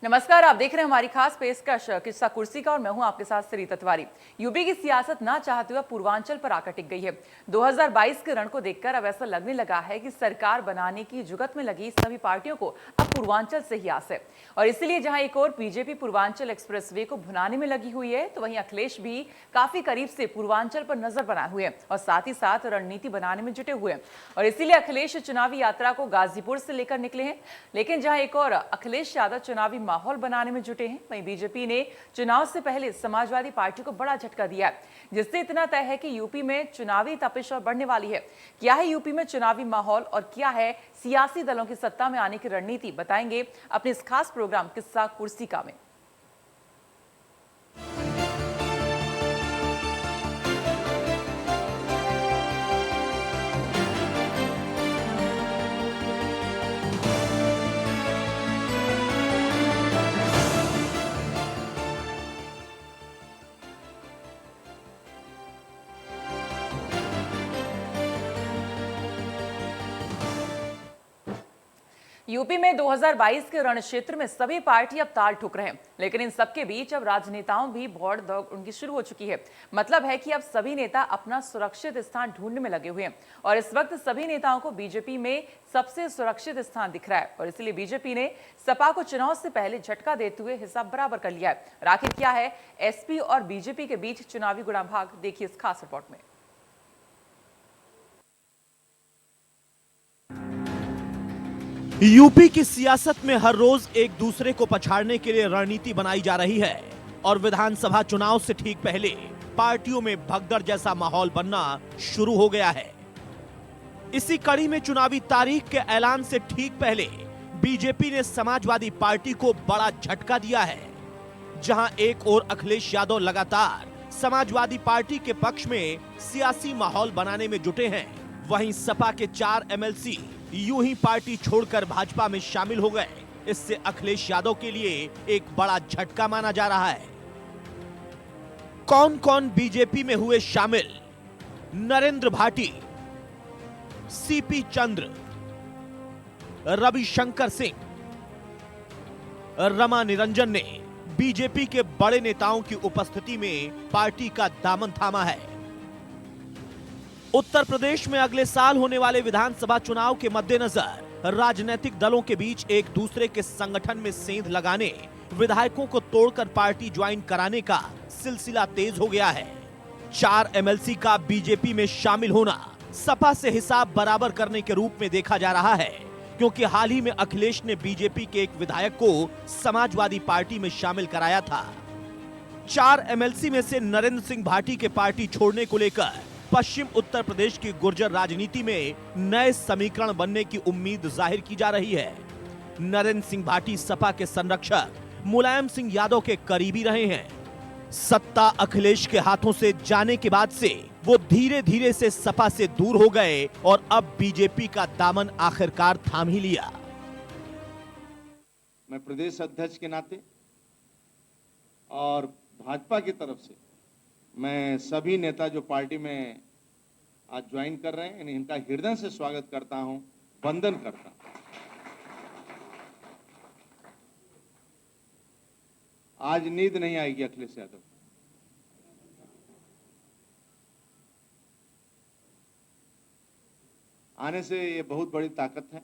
नमस्कार, आप देख रहे हैं हमारी खास पेशकश किस्सा कुर्सी का और मैं हूं आपके साथ सरिता तिवारी। यूपी की सियासत ना चाहते हुए पूर्वांचल पर आकर टिक गई है। 2022 के रण को देखकर अब ऐसा लगने लगा है कि सरकार बनाने की जुगत में लगी सभी पार्टियों को अब पूर्वांचल से ही आस है। और इसीलिए जहां एक और बीजेपी पूर्वांचल एक्सप्रेसवे को भुनाने में लगी हुई है, तो वहीं अखिलेश भी काफी करीब से पूर्वांचल पर नजर बनाए हुए हैं और साथ ही साथ रणनीति बनाने में जुटे हुए हैं। और इसीलिए अखिलेश चुनावी यात्रा को गाजीपुर से लेकर निकले हैं। लेकिन जहां एक और अखिलेश यादव चुनावी माहौल बनाने में जुटे हैं, वहीं बीजेपी ने चुनाव से पहले समाजवादी पार्टी को बड़ा झटका दिया है, जिससे इतना तय है कि यूपी में चुनावी तपिश और बढ़ने वाली है। क्या है यूपी में चुनावी माहौल और क्या है सियासी दलों की सत्ता में आने की रणनीति, बताएंगे अपने इस खास प्रोग्राम किस्सा कुर्सी का में। यूपी में 2022 के रण क्षेत्र में सभी पार्टी अब ताल ठोक रहे हैं, लेकिन इन सबके बीच अब राजनेताओं भी भौड़ दौड़ उनकी शुरू हो चुकी है। मतलब है कि अब सभी नेता अपना सुरक्षित स्थान ढूंढने में लगे हुए हैं और इस वक्त सभी नेताओं को बीजेपी में सबसे सुरक्षित स्थान दिख रहा है। और इसलिए बीजेपी ने सपा को चुनाव से पहले झटका देते हुए हिसाब बराबर कर लिया है। आखिर क्या है एसपी और बीजेपी के बीच चुनावी गुणाभाग, देखिए इस खास रिपोर्ट में। यूपी की सियासत में हर रोज एक दूसरे को पछाड़ने के लिए रणनीति बनाई जा रही है और विधानसभा चुनाव से ठीक पहले पार्टियों में भगदड़ जैसा माहौल बनना शुरू हो गया है। इसी कड़ी में चुनावी तारीख के ऐलान से ठीक पहले बीजेपी ने समाजवादी पार्टी को बड़ा झटका दिया है। जहां एक ओर अखिलेश यादव लगातार समाजवादी पार्टी के पक्ष में सियासी माहौल बनाने में जुटे हैं, वहीं सपा के 4 एमएलसी यूं ही पार्टी छोड़कर भाजपा में शामिल हो गए। इससे अखिलेश यादव के लिए एक बड़ा झटका माना जा रहा है। कौन कौन बीजेपी में हुए शामिल? नरेंद्र भाटी, सीपी चंद्र, रविशंकर सिंह, रमा निरंजन ने बीजेपी के बड़े नेताओं की उपस्थिति में पार्टी का दामन थामा है। उत्तर प्रदेश में अगले साल होने वाले विधानसभा चुनाव के मद्देनजर राजनीतिक दलों के बीच एक दूसरे के संगठन में सेंध लगाने, विधायकों को तोड़कर पार्टी ज्वाइन कराने का सिलसिला तेज हो गया है। 4 एमएलसी का बीजेपी में शामिल होना सपा से हिसाब बराबर करने के रूप में देखा जा रहा है, क्योंकि हाल ही में अखिलेश ने बीजेपी के एक विधायक को समाजवादी पार्टी में शामिल कराया था। 4 एमएलसी में से नरेंद्र सिंह भाटी के पार्टी छोड़ने को लेकर पश्चिम उत्तर प्रदेश की गुर्जर राजनीति में नए समीकरण बनने की उम्मीद जाहिर की जा रही है। नरेंद्र सिंह भाटी सपा के संरक्षक मुलायम सिंह यादव के करीबी रहे हैं। सत्ता अखिलेश के हाथों से जाने के बाद से वो धीरे धीरे से सपा से दूर हो गए और अब बीजेपी का दामन आखिरकार थाम ही लिया। मैं प्रदेश अध्यक्ष के नाते और भाजपा की तरफ से मैं सभी नेता जो पार्टी में आज ज्वाइन कर रहे हैं, इनका हृदय से स्वागत करता हूं, वंदन करता हूं। आज नींद नहीं आएगी अखिलेश यादव। आने से ये बहुत बड़ी ताकत है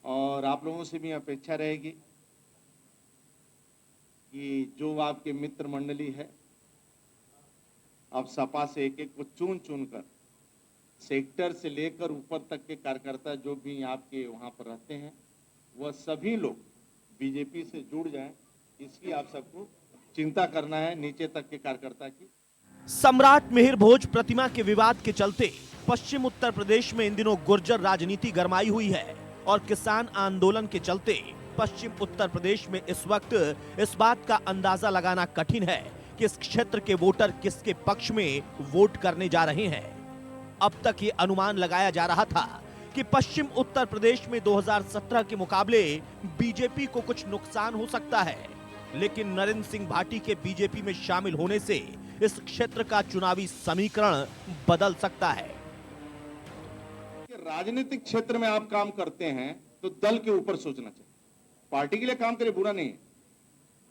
और आप लोगों से भी अपेक्षा रहेगी कि जो आपके मित्र मंडली है, अब सपा से एक एक को चुन चुनकर सेक्टर से लेकर ऊपर तक के कार्यकर्ता जो भी आपके वहां पर रहते हैं, वह सभी लोग बीजेपी से जुड़ जाएं, इसकी आप सबको चिंता करना है, नीचे तक के कार्यकर्ता की। सम्राट मिहिर भोज प्रतिमा के विवाद के चलते पश्चिम उत्तर प्रदेश में इन दिनों गुर्जर राजनीति गरमाई हुई है और किसान आंदोलन के चलते पश्चिम उत्तर प्रदेश में इस वक्त इस बात का अंदाजा लगाना कठिन है कि इस क्षेत्र के वोटर किसके पक्ष में वोट करने जा रहे हैं। अब तक ये अनुमान लगाया जा रहा था कि पश्चिम उत्तर प्रदेश में 2017 के मुकाबले बीजेपी को कुछ नुकसान हो सकता है, लेकिन नरेंद्र सिंह भाटी के बीजेपी में शामिल होने से इस क्षेत्र का चुनावी समीकरण बदल सकता है। राजनीतिक क्षेत्र में आप काम करते हैं तो दल के ऊपर सोचना चाहिए। पार्टी के लिए काम करे, बुरा नहीं है,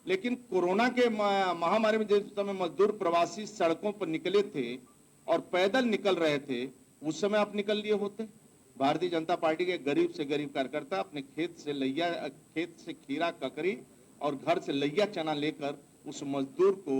लेकिन कोरोना के महामारी में जिस समय मजदूर प्रवासी सड़कों पर निकले थे और पैदल निकल रहे थे, उस समय आप निकल लिए होते। भारतीय जनता पार्टी के गरीब से गरीब कार्यकर्ता अपने खेत से खीरा, ककड़ी और घर से लैया चना लेकर उस मजदूर को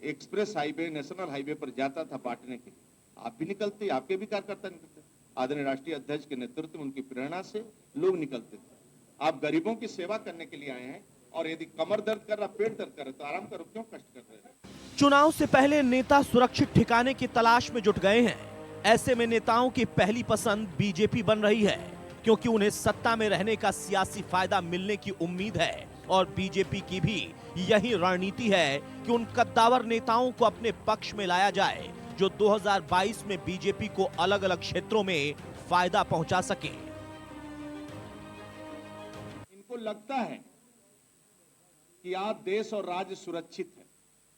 एक्सप्रेस हाईवे, नेशनल हाईवे पर जाता था बांटने के लिए। आप भी निकलते, आपके भी कार्यकर्ता निकलते। आदरणीय राष्ट्रीय अध्यक्ष के नेतृत्व में, उनकी प्रेरणा से लोग निकलते थे। आप गरीबों की सेवा करने के लिए आए हैं, और यदि कमर दर्द कर रहा, पेट दर्द कर रहा, तो आराम करो, क्यों कष्ट कर रहे हैं? चुनाव से पहले नेता सुरक्षित ठिकाने की तलाश में जुट गए हैं। ऐसे में नेताओं की पहली पसंद बीजेपी बन रही है, क्योंकि उन्हें सत्ता में रहने का सियासी फायदा मिलने की उम्मीद है। और बीजेपी की भी यही रणनीति है कि उन कद्दावर नेताओं को अपने पक्ष में लाया जाए, जो 2022 में बीजेपी को अलग अलग क्षेत्रों में फायदा पहुंचा सके। इनको लगता है कि आज देश और राज्य सुरक्षित है,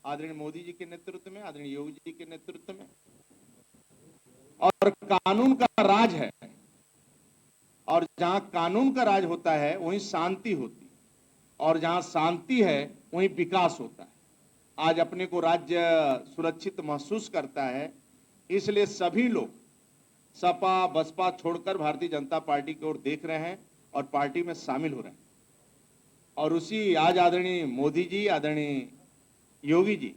आदरणीय मोदी जी के नेतृत्व में, आदरणीय योगी जी के नेतृत्व में, और कानून का राज है। और जहां कानून का राज होता है वहीं शांति होती है, और जहां शांति है वहीं विकास होता है। आज अपने को राज्य सुरक्षित महसूस करता है, इसलिए सभी लोग सपा बसपा छोड़कर भारतीय जनता पार्टी की ओर देख रहे हैं और पार्टी में शामिल हो रहे हैं। और उसी आज आदरणीय मोदी जी, आदरणीय योगी जी,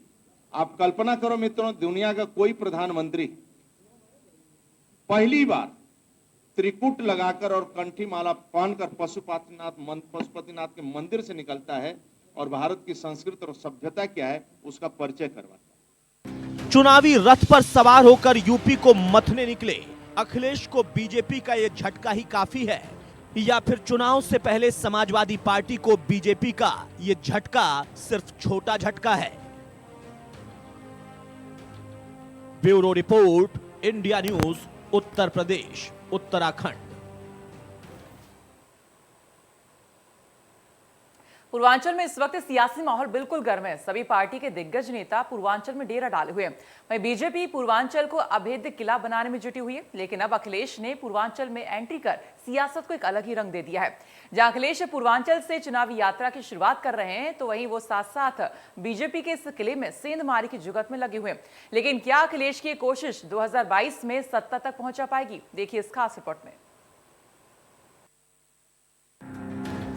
आप कल्पना करो मित्रों, दुनिया का कोई प्रधानमंत्री पहली बार त्रिकुट लगाकर और कंठी माला पहनकर पशुपतिनाथ के मंदिर से निकलता है और भारत की संस्कृति और सभ्यता क्या है उसका परिचय करवाता है। चुनावी रथ पर सवार होकर यूपी को मथने निकले अखिलेश को बीजेपी का ये झटका ही काफी है, या फिर चुनाव से पहले समाजवादी पार्टी को बीजेपी का ये झटका सिर्फ छोटा झटका है? Bureau report, India news, Uttar Pradesh, Uttarakhand. Purvanchal में इस वक्त सियासी माहौल बिल्कुल गर्म है। सभी पार्टी के दिग्गज नेता पूर्वांचल में डेरा डाले हुए हैं। वहीं बीजेपी पूर्वांचल को अभेद्य किला बनाने में जुटी हुई है, लेकिन अब अखिलेश ने पूर्वांचल में एंट्री कर सियासत को एक अलग ही रंग दे दिया है। जहां अखिलेश पूर्वांचल से चुनावी यात्रा की शुरुआत कर रहे हैं, तो वहीं वो साथ साथ बीजेपी के इस किले में सेंधमारी की जुगत में लगे हुए हैं। लेकिन क्या अखिलेश की कोशिश 2022 में सत्ता तक पहुंचा पाएगी? देखिए इस खास रिपोर्ट में।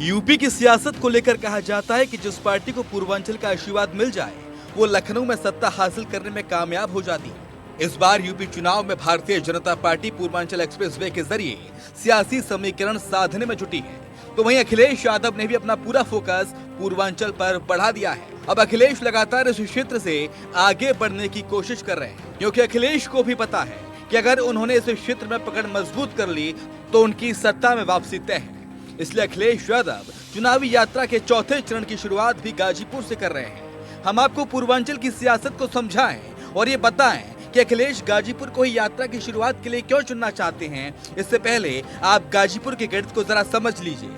यूपी की सियासत को लेकर कहा जाता है कि जिस पार्टी को पूर्वांचल का आशीर्वाद मिल जाए वो लखनऊ में सत्ता हासिल करने में कामयाब हो जाती है। इस बार यूपी चुनाव में भारतीय जनता पार्टी पूर्वांचल एक्सप्रेसवे के जरिए सियासी समीकरण साधने में जुटी है, तो वहीं अखिलेश यादव ने भी अपना पूरा फोकस पूर्वांचल पर बढ़ा दिया है। अब अखिलेश लगातार इस क्षेत्र से आगे बढ़ने की कोशिश कर रहे हैं, क्योंकि अखिलेश को भी पता है कि अगर उन्होंने इस क्षेत्र में पकड़ मजबूत कर ली तो उनकी सत्ता में वापसी तय है। इसलिए अखिलेश यादव चुनावी यात्रा के चौथे चरण की शुरुआत भी गाजीपुर से कर रहे हैं। हम आपको पूर्वांचल की सियासत को समझाएं और ये बताएं कि अखिलेश गाजीपुर को ही यात्रा की शुरुआत के लिए क्यों चुनना चाहते हैं। इससे पहले आप गाजीपुर के गणित को जरा समझ लीजिए।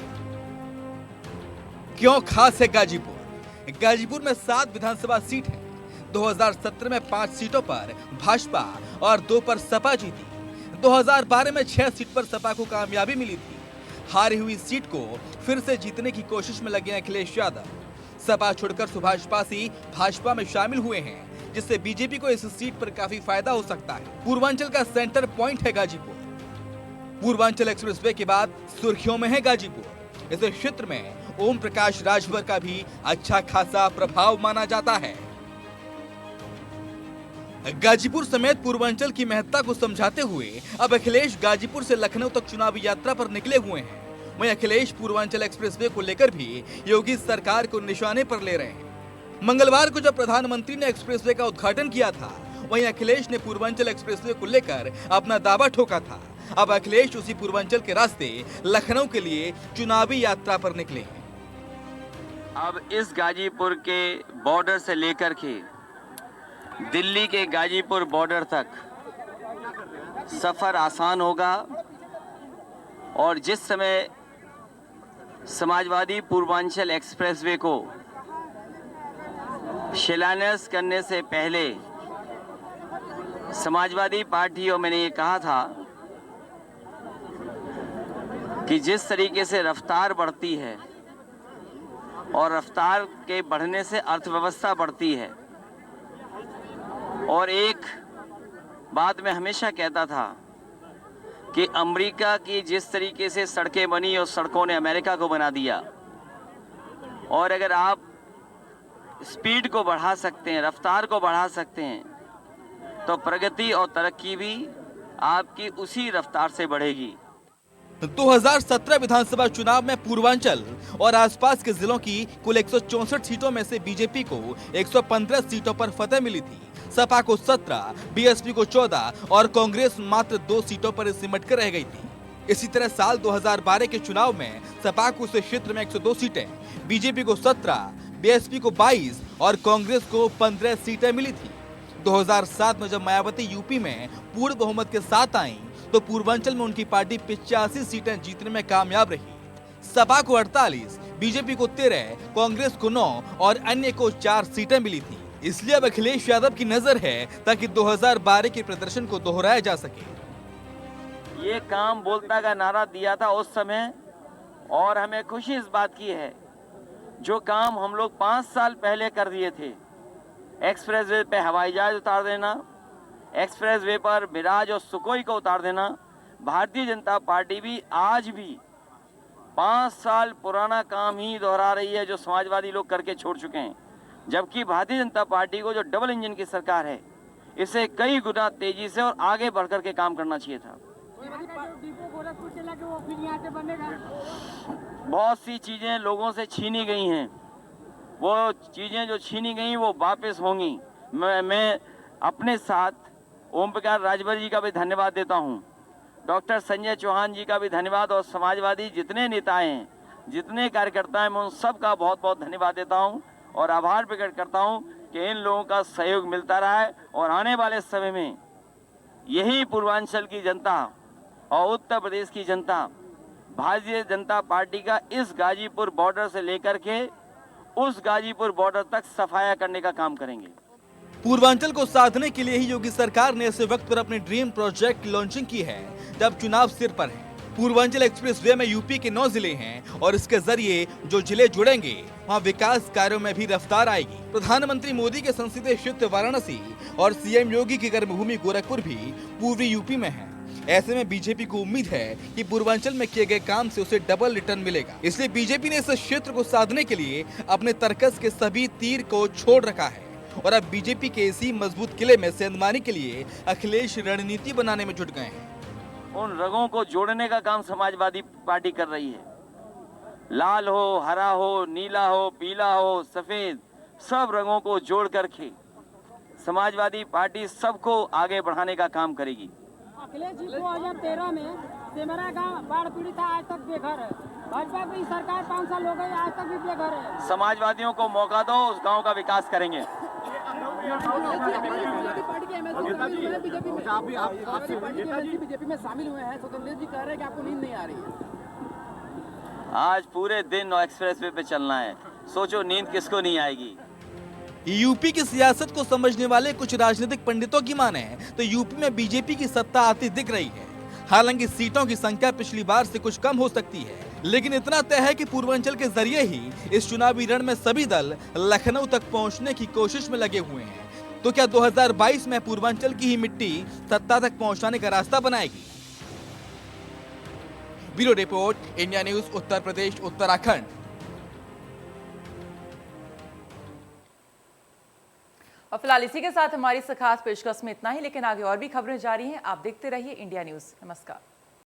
क्यों खास है गाजीपुर? गाजीपुर में 7 विधानसभा सीट है। 2017 में 5 सीटों पर भाजपा और 2 पर सपा जीती। 2012 में 6 सीट पर सपा को कामयाबी मिली थी। हारी हुई सीट को फिर से जीतने की कोशिश में लगे अखिलेश यादव। सपा छोड़कर सुभाष पासी भाजपा में शामिल हुए हैं, जिससे बीजेपी को इस सीट पर काफी फायदा हो सकता है। पूर्वांचल का सेंटर पॉइंट है गाजीपुर। पूर्वांचल एक्सप्रेसवे के बाद सुर्खियों में है गाजीपुर। इस क्षेत्र में ओम प्रकाश राजभर का भी अच्छा खासा प्रभाव माना जाता है। गाजीपुर समेत पूर्वांचल की महत्ता को समझाते हुए अब अखिलेश गाजीपुर से लखनऊ तक चुनावी यात्रा पर निकले हुए हैं। वहीं अखिलेश पूर्वांचल एक्सप्रेसवे को लेकर भी योगी सरकार को निशाने पर ले रहे हैं। मंगलवार को जब प्रधानमंत्री ने एक्सप्रेसवे का उद्घाटन किया था, वहीं अखिलेश ने पूर्वांचल एक्सप्रेसवे को लेकर अपना दावा ठोका था। अब अखिलेश उसी पूर्वांचल के रास्ते लखनऊ के लिए चुनावी यात्रा पर निकले हैं। अब इस गाजीपुर के बॉर्डर से लेकर के दिल्ली के गाजीपुर बॉर्डर तक सफर आसान होगा, और जिस समय समाजवादी पूर्वांचल एक्सप्रेसवे को शिलान्यास करने से पहले समाजवादी पार्टी और मैंने ये कहा था कि जिस तरीके से रफ्तार बढ़ती है और रफ्तार के बढ़ने से अर्थव्यवस्था बढ़ती है। और एक बात मैं हमेशा कहता था कि अमेरिका की जिस तरीके से सड़कें बनी और सड़कों ने अमेरिका को बना दिया, और अगर आप स्पीड को बढ़ा सकते हैं, रफ्तार को बढ़ा सकते हैं, तो प्रगति और तरक्की भी आपकी उसी रफ्तार से बढ़ेगी। 2017 विधानसभा चुनाव में पूर्वांचल और आसपास के जिलों की कुल 164 सीटों में से बीजेपी को 115 सीटों पर फतह मिली थी। सपा को 17, बीएसपी को 14 और कांग्रेस मात्र 2 सीटों पर सिमट कर रह गई थी। इसी तरह साल 2012 के चुनाव में सपा को उस क्षेत्र में 102 सीटें, बीजेपी को 17, बीएसपी को 22 और कांग्रेस को 15 सीटें मिली थी। 2007 में जब मायावती यूपी में पूर्ण बहुमत के साथ आईं, तो पूर्वांचल में उनकी पार्टी 85 सीटें जीतने में कामयाब रही। सपा को 48, बीजेपी को 13, कांग्रेस को 9 और अन्य को 4 सीटें मिली थी। इसलिए अब अखिलेश यादव की नजर है ताकि 2012 के प्रदर्शन को दोहराया जा सके। ये काम बोलता का नारा दिया था उस समय, और हमें खुशी इस बात की है जो काम हम लोग 5 साल पहले कर दिए थे, एक्सप्रेसवे पे हवाई जहाज उतार देना, एक्सप्रेसवे पर मिराज और सुकोई को उतार देना, भारतीय जनता पार्टी भी आज भी 5 साल पुराना काम ही दोहरा रही है जो समाजवादी लोग करके छोड़ चुके हैं। जबकि भारतीय जनता पार्टी को जो डबल इंजन की सरकार है, इसे कई गुना तेजी से और आगे बढ़कर के काम करना चाहिए था। बहुत सी चीजें लोगों से छीनी गई हैं, वो चीजें जो छीनी गई वो वापस होंगी। मैं अपने साथ ओम प्रकाश राजभर जी का भी धन्यवाद देता हूं, डॉक्टर संजय चौहान जी का भी धन्यवाद, और समाजवादी जितने नेता हैं, जितने कार्यकर्ता हैं, मैं उन सब का बहुत बहुत धन्यवाद देता हूं और आभार प्रकट करता हूं कि इन लोगों का सहयोग मिलता रहा है। और आने वाले समय में यही पूर्वांचल की जनता और उत्तर प्रदेश की जनता भारतीय जनता पार्टी का इस गाजीपुर बॉर्डर से लेकर के उस गाजीपुर बॉर्डर तक सफाया करने का काम करेंगे। पूर्वांचल को साधने के लिए ही योगी सरकार ने ऐसे वक्त पर अपनी ड्रीम प्रोजेक्ट की लॉन्चिंग की है जब चुनाव सिर पर है। पूर्वांचल एक्सप्रेसवे में यूपी के 9 जिले हैं और इसके जरिए जो जिले जुड़ेंगे वहाँ विकास कार्यों में भी रफ्तार आएगी। प्रधानमंत्री मोदी के संसदीय क्षेत्र वाराणसी और सीएम योगी की कर्मभूमि गोरखपुर भी पूर्वी यूपी में है। ऐसे में बीजेपी को उम्मीद है कि पूर्वांचल में किए गए काम से उसे डबल रिटर्न मिलेगा। इसलिए बीजेपी ने इस क्षेत्र को साधने के लिए अपने तर्कस के सभी तीर को छोड़ रखा है और अब बीजेपी के इसी मजबूत किले में सेंधमारी के लिए अखिलेश रणनीति बनाने में जुट गए हैं। उन रंगों को जोड़ने का काम समाजवादी पार्टी कर रही है। लाल हो, हरा हो, नीला हो, पीला हो, सफेद, सब रंगों को जोड़ करके समाजवादी पार्टी सबको आगे बढ़ाने का काम करेगी। अखिलेश जी 2013 में सेमरा गांव बाढ़ पीड़ित था, आज तक बेघर है। भाजपा की सरकार 5 साल हो गए, आज तक भी बेघर है। समाजवादियों को मौका दो, उस गांव का विकास करेंगे। बीजेपी में शामिल हुए हैं, स्वतंत्र जी कह रहे हैं कि आपको नींद नहीं आ रही है। आज पूरे दिन एक्सप्रेसवे पे चलना है, सोचो नींद किसको नहीं आएगी। यूपी की सियासत को समझने वाले कुछ राजनीतिक पंडितों की माने तो यूपी में बीजेपी की सत्ता आती दिख रही है। हालांकि सीटों की संख्या पिछली बार से कुछ कम हो सकती है, लेकिन इतना तय है कि पूर्वांचल के जरिए ही इस चुनावी रण में सभी दल लखनऊ तक पहुंचने की कोशिश में लगे हुए हैं। तो क्या 2022 में पूर्वांचल की ही मिट्टी सत्ता तक पहुंचाने का रास्ता बनाएगी? Bureau report, India news, Uttar Pradesh, Uttarakhand. और फिलहाल इसी के साथ हमारी इस खास पेशकश में इतना ही, लेकिन आगे और भी खबरें जारी हैं। आप देखते रहिए इंडिया न्यूज। नमस्कार।